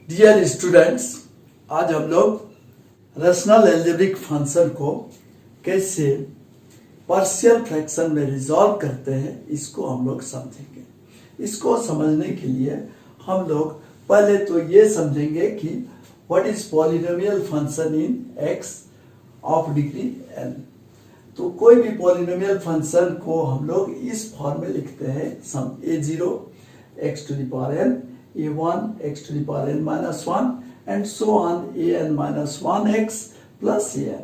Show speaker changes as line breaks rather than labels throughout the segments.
Dear students, आज हम लोग रेशनल अलजेब्रिक फंक्शन को कैसे पार्शियल फ्रैक्शन में रिजॉल्व करते हैं इसको हम लोग समझेंगे। इसको समझने के लिए हम लोग पहले तो ये समझेंगे कि what is polynomial function in x of degree n। तो कोई भी पॉलिनोमियल फंक्शन को हम लोग इस फॉर्म में लिखते हैं, सम a0 x to the power n, a1 x to the power n minus 1 and so on an minus 1x plus an।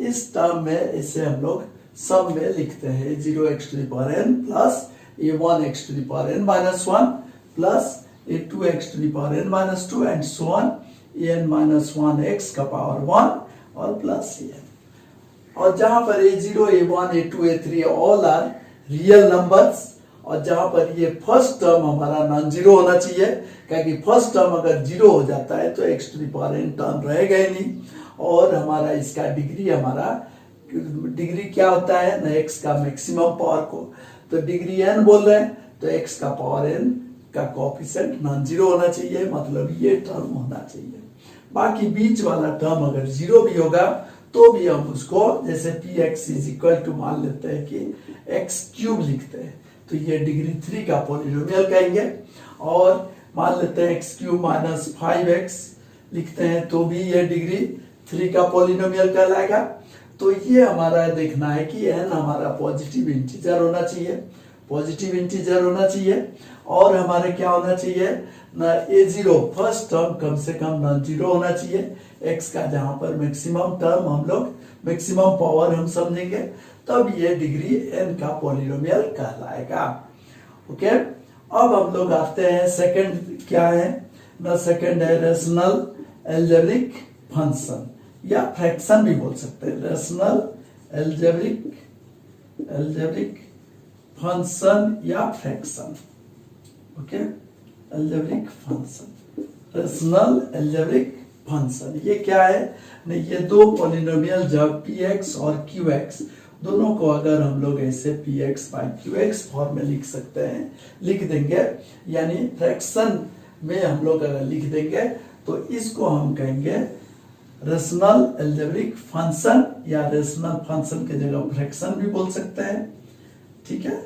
इस टर्म में इसे हम लोग सम में लिखते हैं, 0x to the power n plus a1x to the power n minus 1 plus a2x to the power n minus 2 and so on an minus 1x का power 1 और प्लस an। और जहां पर a0, a1, a2, a3 all are real numbers, और जहां पर ये first term हमारा नॉन जीरो होना चाहिए, क्योंकि फर्स्ट टर्म अगर जीरो हो जाता है तो x to the power n term रहेगा ही नहीं, और हमारा इसका डिग्री क्या होता है ना, x का मैक्सिमम पावर को तो डिग्री n बोल रहे हैं, तो x का पावर n का कोएफिशिएंट नॉन जीरो होना चाहिए, मतलब ये टर्म होना चाहिए। बाकी बीच वाला टर्म अगर जीरो भी होगा तो भी हम उसको जैसे px इज इक्वल टू मान लेते हैं कि x क्यूब लिखते हैं, तो ये डिग्री 3 का पॉलिनोमियल कहेंगे। और मान लेते हैं x क्यूब माइनस 5x लिखते हैं तो भी ये डिग्री 3 का पॉलिनोमियल कहलाएगा। तो ये हमारा देखना है कि n हमारा पॉजिटिव इंटीजर होना चाहिए, पॉजिटिव इंटीजर होना चाहिए, और हमारे क्या होना चाहिए ना, a0 फर्स्ट टर्म कम से कम नॉन जीरो होना चाहिए, x का जहां पर मैक्सिमम टर्म हम लोग मैक्सिमम पावर हम समझेंगे, तब ये डिग्री n का पॉलिनोमियल कहलाएगा। ओके, अब हम लोग आते हैं सेकंड क्या है ना, सेकंड है रेशनल अलजेब्रिक फंक्शन या फ्रैक्शन भी बोल सकते हैं, रेशनल अलजेब्रिक फंक्शन या fraction. Okay, algebraic function, rational algebraic function ये क्या है ना, ये दो पॉलिनोमियल जब px और qx दोनों को अगर हम लोग ऐसे px by qx फॉर्म में लिख सकते हैं, लिख देंगे, यानी फ्रैक्शन में हम लोग अगर लिख देंगे तो इसको हम कहेंगे रेशनल अलजेब्रिक फंक्शन, या रेशनल फंक्शन के जगह फ्रैक्शन भी बोल सकते हैं। ठीक है,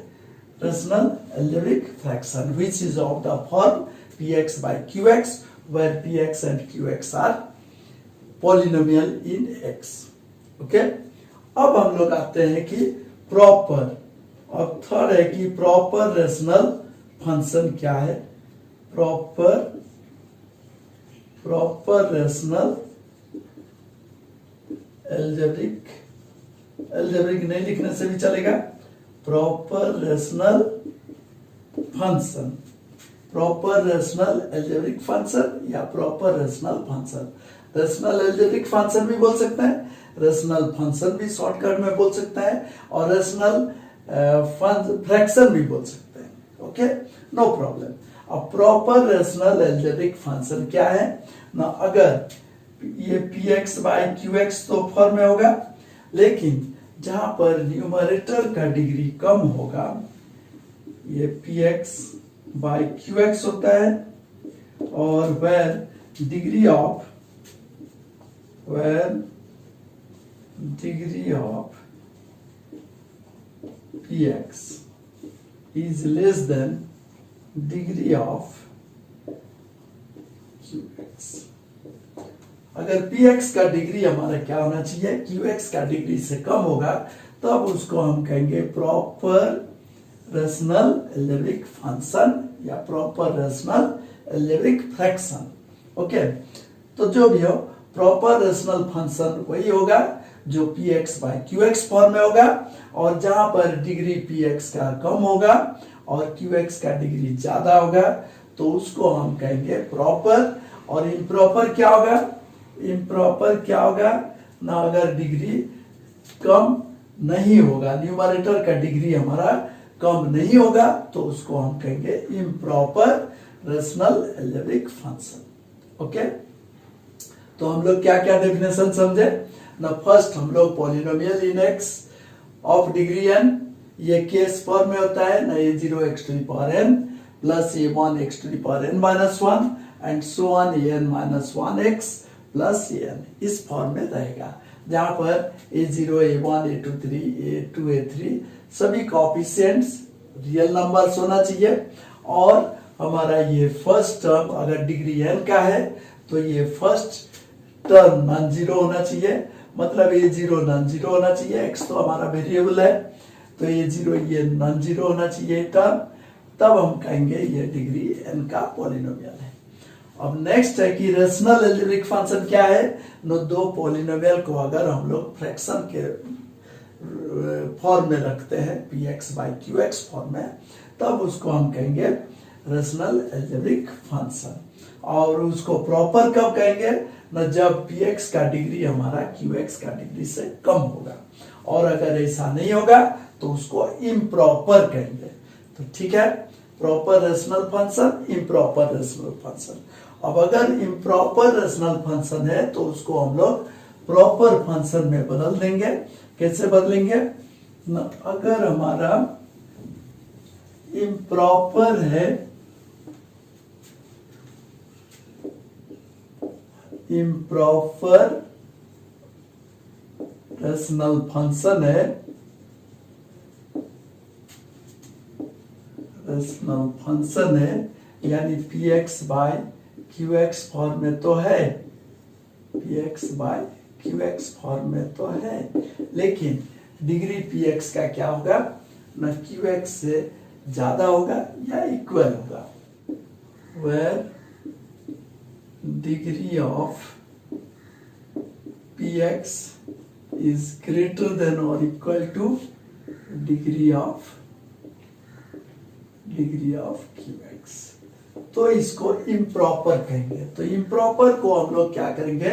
rational algebraic fraction which is of the form px by qx where px and qx are polynomial in x। Okay, अब हम लोग आते हैं कि प्रॉपर, और थर्ड है कि प्रॉपर रेशनल फंक्शन क्या है, प्रॉपर रेशनल अलजेब्रिक नहीं लिखने से भी चलेगा, proper rational function, proper rational algebraic function या proper rational function. Rational algebraic function भी बोल सकते हैं, रेशनल फंक्शन भी शॉर्टकट में बोल सकते हैं, और रेशनल फ्रैक्शन भी बोल सकते हैं। Okay, no problem. अब प्रॉपर रेशनल अलजेब्रिक फंक्शन क्या है ना, अगर ये px by qx तो फॉर्म में होगा, लेकिन जहां पर न्यूमरेटर का डिग्री कम होगा, ये px by qx होता है, और where degree of px is less than degree of qx। अगर px का डिग्री हमारा क्या होना चाहिए, qx का डिग्री से कम होगा, तब उसको हम कहेंगे प्रॉपर रेशनल अलजेब्रिक फंक्शन या proper rational algebraic fraction. Okay, तो जो भी हो प्रॉपर रेशनल फंक्शन वही होगा जो px by qx फॉर्म में होगा, और जहां पर डिग्री px का कम होगा और qx का डिग्री ज्यादा होगा तो उसको हम कहेंगे प्रॉपर। और इम्प्रॉपर क्या होगा, इम्प्रॉपर क्या होगा ना, अगर डिग्री कम नहीं होगा, न्यूमरेटर का डिग्री हमारा कम नहीं होगा, तो उसको हम कहेंगे improper rational algebraic function. Okay, तो हम लोग क्या क्या डेफिनेशन समझे ना, फर्स्ट हम लोग polynomial in x of degree n, ये केस फॉर्म में होता है ना, a0 x to the power n plus a1 x to the power n minus 1 and so on an minus 1x plus an इस फॉर्म में रहेगा, जहां पर a0, a1, a2, 3, a2, a3 सभी कोएफिशिएंट्स रियल नंबर्स होना चाहिए। और हमारा ये फर्स्ट टर्म अगर डिग्री n का है तो ये फर्स्ट टर्म नॉन जीरो होना चाहिए, मतलब a0 नॉन जीरो होना चाहिए, x तो हमारा वेरिएबल है तो a0 ये नॉन जीरो होना चाहिए टर्म, तब हम कहेंगे ये डिग्री n का पॉलिनोमियल है। अब नेक्स्ट है कि रेशनल अलजेब्रिक फंक्शन क्या है। दो पॉलिनोमियल को अगर हम लोग फ्रैक्शन के फॉर्म में रखते हैं px बाई qx फॉर्म में, तब उसको हम कहेंगे रेशनल अलजेब्रिक फंक्शन। और उसको प्रॉपर कब कहेंगे न, जब px का डिग्री हमारा qx का डिग्री से कम होगा, और अगर ऐसा नहीं होगा तो उसको इम्प्रॉपर कहेंगे। तो ठीक है, proper rational function, improper rational function. अब अगर इम्प्रॉपर रेशनल फंक्शन है तो उसको हम लोग प्रॉपर फंक्शन में बदल देंगे। कैसे बदलेंगे न, अगर हमारा इम्प्रॉपर है, इम्प्रॉपर रेशनल फंक्शन है, रेशनल फंक्शन है यानी px बाय qx फॉर्म में तो है, px बाय qx फॉर्म में तो है, लेकिन डिग्री px का क्या होगा न, qx से ज्यादा होगा या इक्वल होगा, where degree of px is greater than or equal to degree of qx, तो इसको इम्प्रॉपर कहेंगे। तो इम्प्रॉपर को हम लोग क्या करेंगे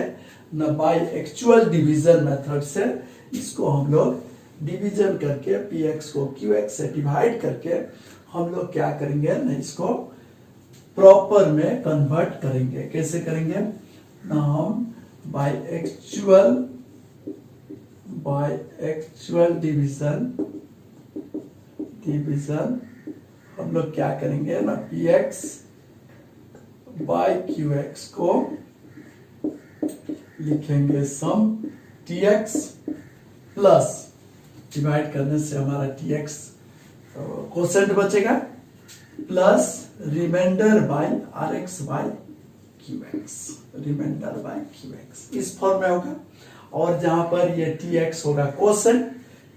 न, बाय एक्चुअल डिवीजन मेथड से इसको हम लोग डिवीजन करके px को qx से डिवाइड करके हम लोग क्या करेंगे न, इसको प्रॉपर में कन्वर्ट करेंगे। कैसे करेंगे न, हम बाय एक्चुअल डिवीजन हम लोग क्या करेंगे ना, px बाय qx को लिखेंगे सम tx प्लस डिवाइड करने से हमारा tx कोसेंट बचेगा, plus remainder by rx by qx, remainder by qx इस फॉर्म में होगा। और जहां पर ये tx होगा कोसेंट,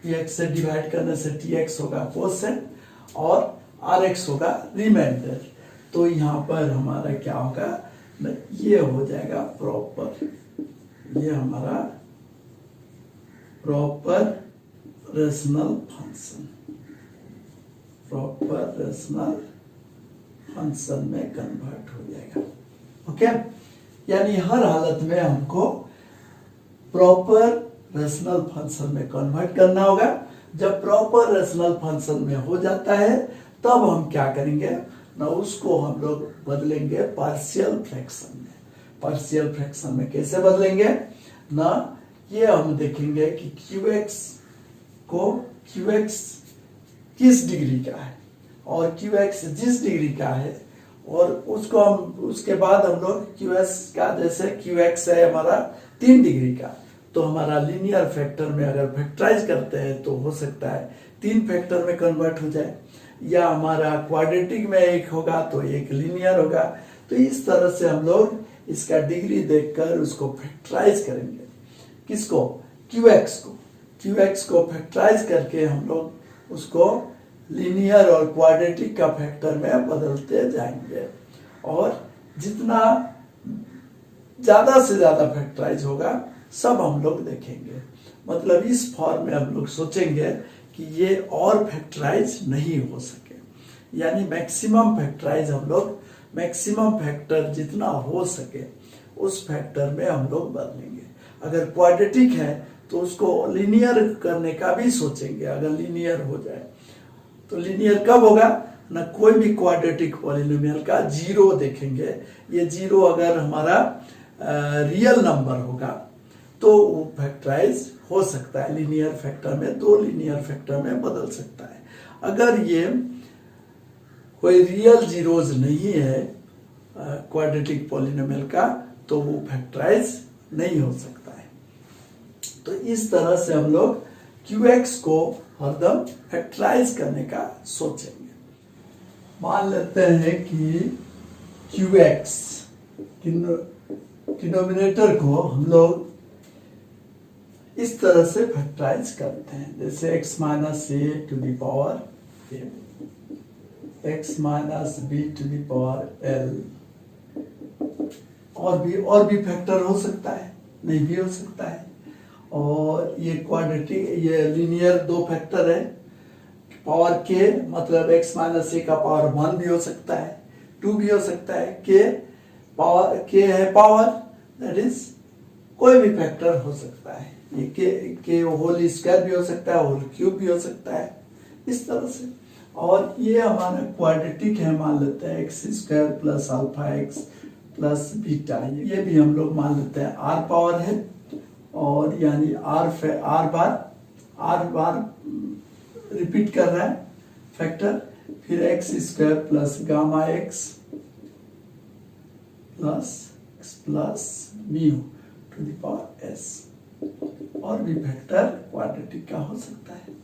tx से डिवाइड करने से tx होगा कोसेंट और rx होगा रिमाइंडर, तो यहाँ पर हमारा क्या होगा न, ये हो जाएगा प्रॉपर, ये हमारा proper rational function, proper rational function में कन्वर्ट हो जाएगा। ओके, यानी हर हालत में हमको प्रॉपर रेशनल फंक्शन में कन्वर्ट करना होगा। जब प्रॉपर रेशनल फंक्शन में हो जाता है तब हम क्या करेंगे ना, उसको हम लोग बदलेंगे पार्शियल फ्रैक्शन में। पार्शियल फ्रैक्शन में कैसे बदलेंगे ना, ये हम देखेंगे कि qx किस डिग्री का है और qx जिस डिग्री का है, और उसको हम उसके बाद हम लोग qs का, जैसे qx है हमारा 3 डिग्री का, तो हमारा लीनियर फैक्टर में अगर फैक्टराइज करते हैं तो हो सकता है 3 फैक्टर में कन्वर्ट हो जाए, या हमारा क्वाड्रेटिक में 1 होगा तो 1 लीनियर होगा। तो इस तरह से हम लोग इसका डिग्री देखकर उसको फैक्टराइज करेंगे। किसको? qx को फैक्टराइज करके हम लोग उसको लीनियर और क्वाड्रेटिक का फैक्टर में बदलते जाएंगे, और जितना ज्यादा से ज्यादा फैक्टराइज होगा सब हम लोग देखेंगे। मतलब इस फॉर्म में हम लोग सोचेंगे कि ये और फैक्टराइज नहीं हो सके, यानी मैक्सिमम फैक्टराइज हम लोग, मैक्सिमम फैक्टर जितना हो सके उस फैक्टर में हम लोग बदलेंगे। अगर क्वाड्रेटिक है तो उसको लीनियर करने का भी सोचेंगे। अगर लीनियर हो जाए तो लीनियर कब होगा ना, कोई भी क्वाड्रेटिक पॉलिनोमियल का 0 देखेंगे। ये 0 अगर हमारा रियल नंबर होगा तो वो फैक्टराइज हो सकता है, लीनियर फैक्टर में 2 लीनियर फैक्टर में बदल सकता है। अगर ये कोई रियल जीरोज नहीं है क्वाड्रेटिक पॉलिनोमियल का, तो वो फैक्टराइज नहीं हो सकता है। तो इस तरह से हम लोग QX को हरदम फैक्टराइज करने का सोचेंगे। मान लेते हैं कि QX डिनोमिनेटर को हम लोग इस तरह से फैक्टराइज करते हैं, जैसे x minus A to the power x minus B to the power L, और भी फैक्टर हो सकता है, नहीं भी हो सकता है। और ये क्वाड्रेटिक, ये लीनियर दो फैक्टर है। पावर के मतलब x माइनस ए का पावर 1 भी हो सकता है, 2 भी हो सकता है। के है पावर, दैट इज कोई भी फैक्टर हो सकता है। ये के होल स्क्वायर भी हो सकता है, होल क्यूब भी हो सकता है, इस तरह से। और ये हमारा क्वाड्रेटिक है, मान लेते हैं x square plus alpha x plus beta, ये भी हम लोग मान लेते हैं आर पावर है, और यानी आर बार रिपीट कर रहा है फैक्टर, फिर x square plus gamma x plus mu to the power S, और भी फैक्टर क्वाड्रेटिक का हो सकता है।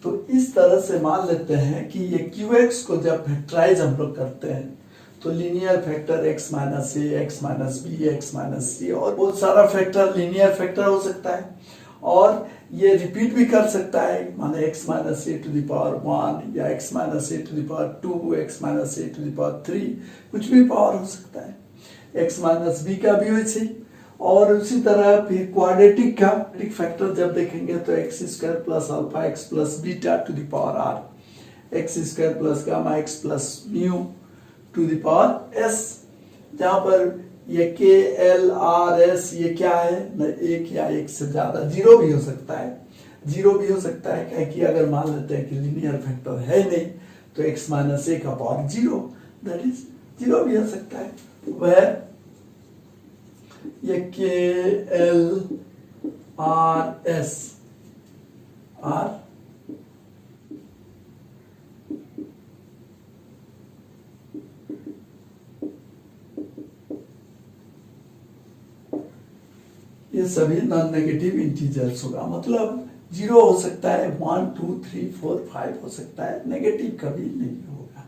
तो इस तरह से मान लेते हैं कि ये QX को जब फैक्टराइज हम लोग करते हैं तो linear factor x minus A, X minus B, X minus C, और बहुत सारा फैक्टर लीनियर फैक्टर हो सकता है। और ये रिपीट भी कर सकता है, माने x minus A to the power 1 या x minus A to the power 2, x minus A to the power 3, कुछ भी पावर हो सकता है। x माइनस बी का भी वैसे ही। और उसी तरह फिर क्वाड्रेटिक का फैक्टर जब देखेंगे तो x square plus alpha x plus beta to the power R, x square plus gamma x plus mu to the power S, जहां पर ये के एल आर एस ये क्या है, न एक या एक से ज्यादा, जीरो भी हो सकता है, क्योंकि अगर मान लेते हैं कि लीनियर फैक्टर है नहीं तो एक्स माइनस ए का power zero, that is zero भी हो सकता है। वह ये के एल आर एस आर ये सभी नॉन नेगेटिव इंटीजर्स होगा, मतलब जीरो हो सकता है, 1 2 3 4 5 हो सकता है, नेगेटिव कभी नहीं होगा।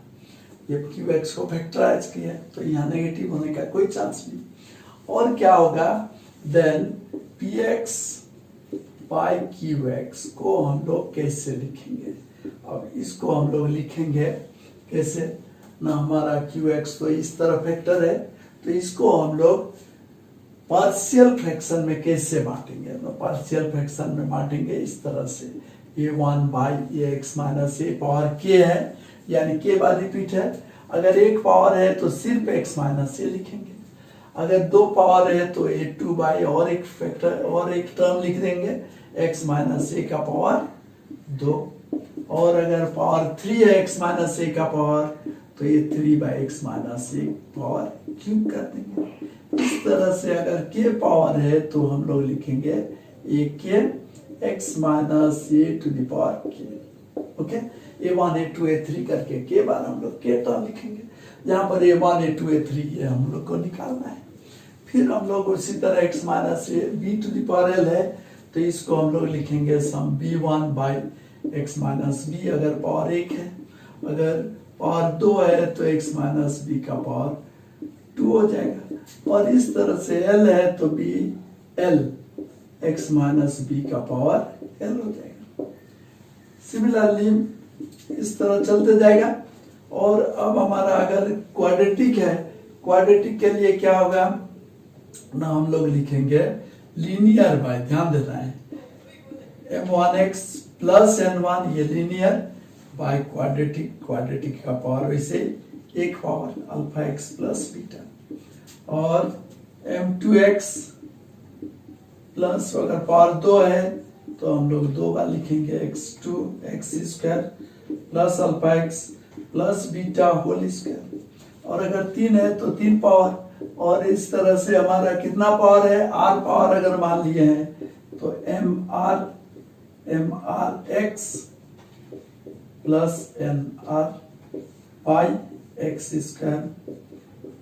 ये QX को फैक्टराइज किया है तो यहाँ नेगेटिव होने का कोई चांस नहीं। और क्या होगा, देन PX बाय QX को हम लोग कैसे लिखेंगे? अब इसको हम लोग लिखेंगे कैसे ना, हमारा QX तो इस तरह फैक्टर है, तो इसको हम लोग पार्शियल फ्रैक्शन में कैसे बांटेंगे? तो पार्शियल फ्रैक्शन में बांटेंगे इस तरह से, a1 by A X minus A power k है, यानी k बार रिपीट है। अगर एक पावर है तो सिर्फ x माइनस ए लिखेंगे, अगर दो पावर है तो a2 बाई और एक फैक्टर और एक टर्म लिख देंगे x माइनस ए का पावर 2, और अगर पावर 3 है x माइनस ए का पावर तो ये 3 by x minus A power cube कर देंगे। इस तरह से अगर k पावर है तो हम लोग लिखेंगे a k x minus A to the power k, okay. a1 a2 a3 करके k बार हम लोग k टर्म लिखेंगे, जहां पर a1 a2 a3 ये हम लोग को निकालना है। फिर हम लोग उसी तरह x minus A B to the power l है तो इसको हम लोग लिखेंगे sum b1 by x minus B, अगर पावर 1 है, अगर पावर 2 है तो x माइनस बी का पावर 2 हो जाएगा। और इस तरह से l है तो b l x minus B का पावर l हो जाएगा। सिमिलरली इस तरह चलते जाएगा। और अब हमारा अगर क्वाड्रेटिक है, क्वाड्रेटिक के लिए क्या होगा ना, हम लोग लिखेंगे लीनियर बाय, ध्यान देना है, m1x प्लस n1 ये लीनियर बाय क्वाड्रेटिक, क्वाड्रेटिक का पावर वैसे एक power alpha x plus beta, और m2x प्लस अगर पावर 2 है तो हम लोग 2 बार लिखेंगे x2 x square plus alpha x plus beta whole square, और अगर 3 है तो 3 पावर। और इस तरह से हमारा कितना पावर है, r पावर अगर मान लिए हैं तो mr x plus nr by x square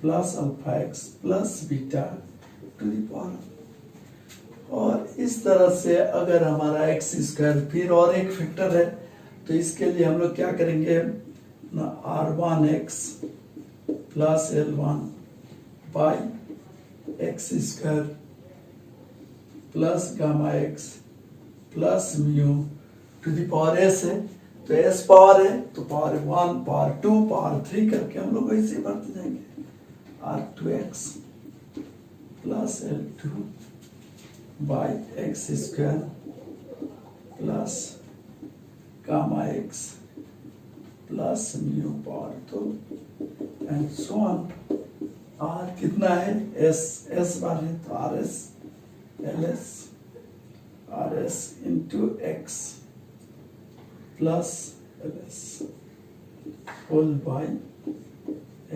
plus alpha x plus beta to the power. और इस तरह से अगर हमारा एक्स स्क्वायर फिर और एक फैक्टर है तो इसके लिए हम लोग क्या करेंगे ना, r1x plus l1 by x square plus gamma x plus mu to the power S है, तो एस पावर है तो पावर 1 पावर 2 पावर 3 करके हम लोग ऐसे बढ़ते जाएंगे। r2x plus l2 by x square plus gamma x plus mu power 2 and so on. R कितना है, एस बार है तो R S into x plus L S whole by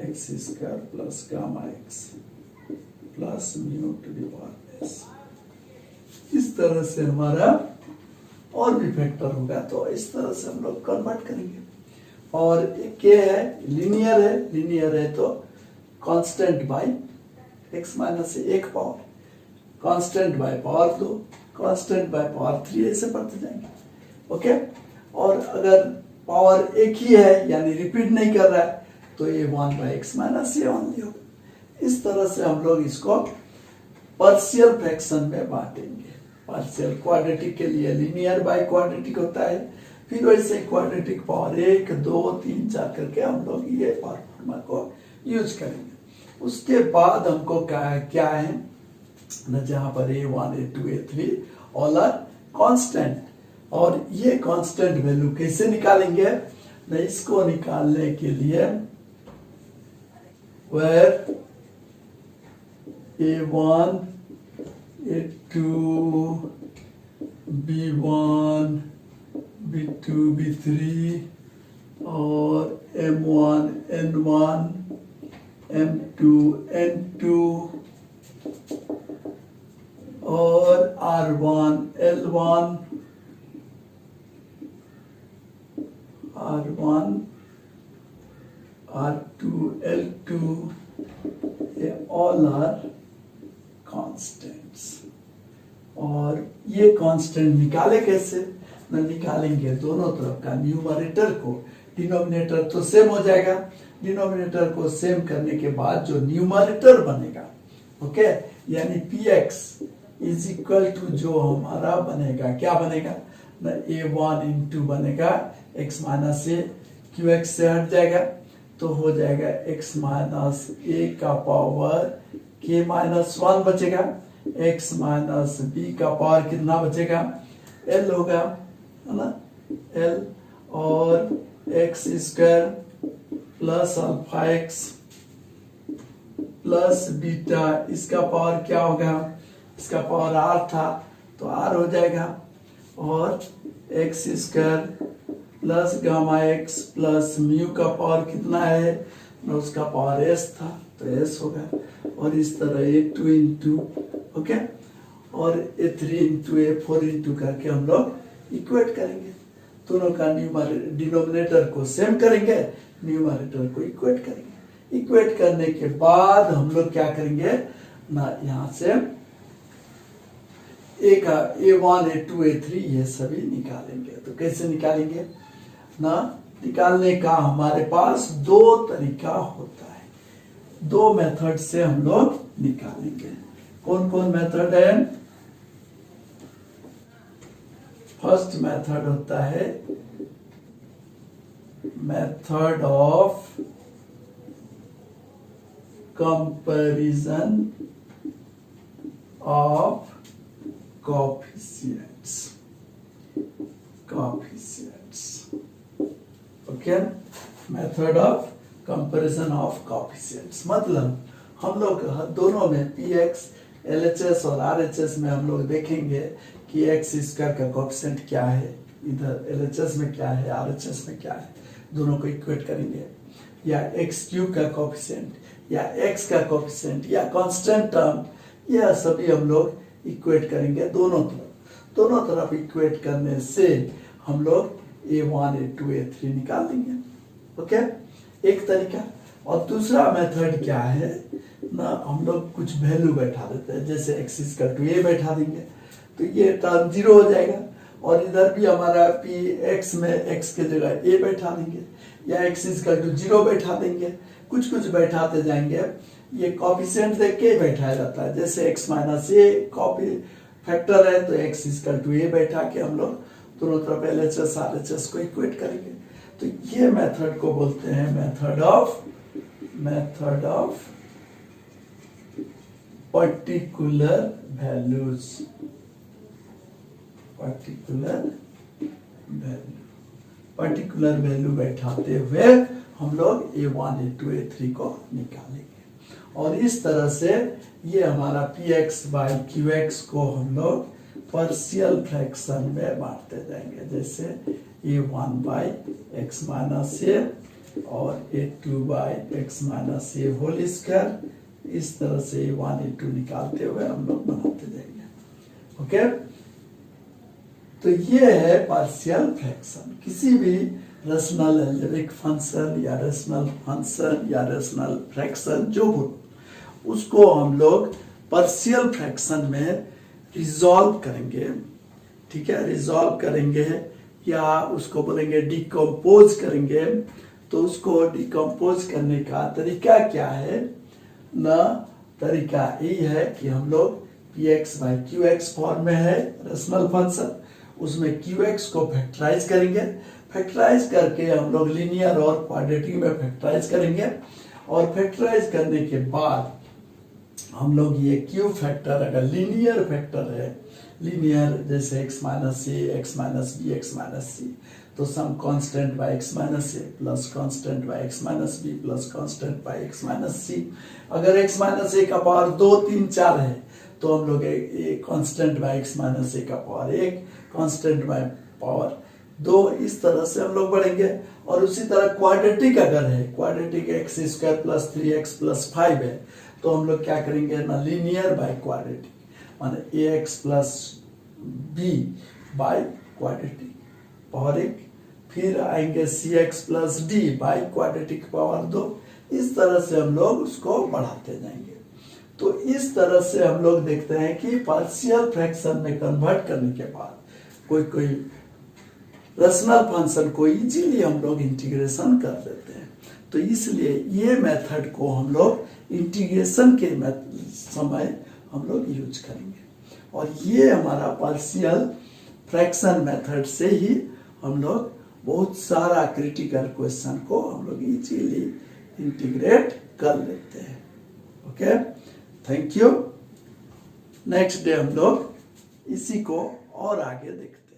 x square plus gamma x plus mu to the power S. इस तरह से हमारा और भी फैक्टर होगा तो इस तरह से हम लोग कन्वर्ट करेंगे। और क्या है, लीनियर है तो कांस्टेंट बाय एक्स माइनस एक power, constant by power 2, constant by power 3 ऐसे बढ़ते जाएंगे। ओके, और अगर पावर एक ही है यानी रिपीट नहीं कर रहा है तो ये 1 बाय एक्स माइनस ये ओनली होगा। इस तरह से हम लोग इसको पार्शियल फ्रैक्शन में बांटेंगे। पार्शियल क्वाड्रेटिक के लिए लीनियर बाय क्वाड्रेटिक होता है, फिर वैसे क्वाड्रेटिक पावर 1 2 3 4 करके हम लोग ये फॉर्मूला को यूज करेंगे। उसके बाद हमको क्या है ना, जहां पर a1 a2 a3 all are constant, और ये कांस्टेंट वैल्यू कैसे निकालेंगे ना, इसको निकालने के लिए where a1 a2 b1 b2 b3 और m1 n1 m2 n2 और r1 l1 r1 r2 l2 ये ऑल आर कांस्टेंट्स। और ये कांस्टेंट निकाले कैसे ना, निकालेंगे दोनों तरफ का न्यूमरेटर को, डिनोमिनेटर तो सेम हो जाएगा, डिनोमिनेटर को सेम करने के बाद जो न्यूमरेटर बनेगा, ओके, यानी px इज इक्वल टू जो हमारा बनेगा, क्या बनेगा ना, a1 इंटू बनेगा x माइनस ए, क्यू एक्स से हट जाएगा तो हो जाएगा x माइनस ए का पावर k माइनस 1 बचेगा, x माइनस बी का पावर कितना बचेगा, l होगा, है ना, l, और x square plus alpha x plus beta, इसका पावर क्या होगा, इसका पावर r था तो r हो जाएगा, और x square plus gamma x plus mu का पावर कितना है ना, उसका पावर s था तो s होगा, और इस तरह a2 इंटू, ओके, और a3 इंटू a4 इंटू करके हम लोग इक्वेट करेंगे। दोनों का डिनोमिनेटर को सेम करेंगे, न्यूमरेटर को इक्वेट करेंगे। इक्वेट करने के बाद हम लोग क्या करेंगे ना, यहां से a1 a2 a3 ये सभी निकालेंगे। तो कैसे निकालेंगे ना, निकालने का हमारे पास दो तरीका होता है, दो मेथड से हम लोग निकालेंगे। कौन कौन मेथड है, फर्स्ट मेथड होता है method of comparison of coefficients, okay, method of comparison of coefficients। मतलब हम लोग दोनों में px LHS और RHS में हम लोग देखेंगे कि एक्स स्क्वायर का कोएफिशिएंट क्या है, इधर LHS में क्या है, RHS में क्या है, दोनों को इक्वेट करेंगे, या एक्स क्यूब का कोएफिशिएंट या एक्स का कोएफिशिएंट या कांस्टेंट टर्म, यह सभी हम लोग इक्वेट करेंगे दोनों तरफ इक्वेट करने से हम लोग a1 a2 a3 निकाल देंगे, ओके, एक तरीका। और दूसरा मेथड क्या है ना, हम लोग कुछ वैल्यू बैठा देते हैं, जैसे x इक्वल टू a बैठा देंगे तो ये टर्म 0 हो जाएगा, और इधर भी हमारा p x में x के जगह a बैठा देंगे, या x इक्वल टू 0 बैठा देंगे, कुछ कुछ बैठाते जाएंगे। ये कॉफिशिएंट देख के बैठाया जाता है, जैसे x माइनस ए कॉपी फैक्टर है तो x इक्वल टू a बैठा के हम लोग दोनों तरफ LHS RHS को इक्वेट करेंगे। तो ये मेथड को बोलते हैं method of particular values. Particular value बैठाते हुए हम लोग A1 A2 A3 को निकालेंगे, और इस तरह से ये हमारा px बाई qx को हम लोग पार्शियल फ्रैक्शन में बांटते जाएंगे, जैसे A1 by x minus A और A2 by x minus A whole square. इस तरह से A1 A2 निकालते हुए हम लोग बनाते जाएंगे। ओके, तो ये है पार्शियल फ्रैक्शन। किसी भी रेशनल अलजेब्रिक फंक्शन या रेशनल फ्रैक्शन जो हो, उसको हम लोग पार्शियल फ्रैक्शन में रिजॉल्व करेंगे। ठीक है, रिजॉल्व करेंगे या उसको बोलेंगे डिकम्पोज करेंगे। तो उसको डिकम्पोज करने का तरीका क्या है ना, तरीका यही है कि हम लोग px बाई qx फॉर्म में है रेशनल फंक्शन, उसमें qx को फैक्टराइज करेंगे, फैक्टराइज करके हम लोग लीनियर और क्वाड्रेटिक में फैक्टराइज करेंगे, और फैक्टराइज करने के बाद हम लोग ये q फैक्टर अगर लीनियर फैक्टर है, लीनियर जैसे x minus A X minus B X minus C, तो some constant by x minus A plus constant by x minus B plus constant by x minus C. अगर x minus ए का power 2 3 4 है तो हम लोग एक constant by x minus ए का power 1, constant by power 2, इस तरह से हम लोग बढ़ेंगे। और उसी तरह क्वाड्रेटिक अगर है, quadratic x square plus 3x plus 5 है, तो हम लोग क्या करेंगे ना, लीनियर बाय क्वाड्रेटिक, माने ax plus b by quadratic power 1, फिर आएंगे cx plus d by quadratic power 2। इस तरह से हम लोग उसको बढ़ाते जाएंगे। तो इस तरह से हम लोग देखते हैं कि पार्शियल फ्रैक्शन में कन्वर्ट करने के बाद कोई रेशनल फंक्शन को इजीली हम लोग इंटीग्रेशन कर देते हैं। तो इसलिए ये मेथड को हम लोग इंटीग्रेशन के समय हम लोग यूज करेंगे, और ये हमारा पार्शियल फ्रैक्शन मेथड से ही हम लोग बहुत सारा क्रिटिकल क्वेश्चन को हम लोग इजीली इंटीग्रेट कर लेते हैं। Okay, thank you. Next day हम लोग इसी को और आगे देखते हैं।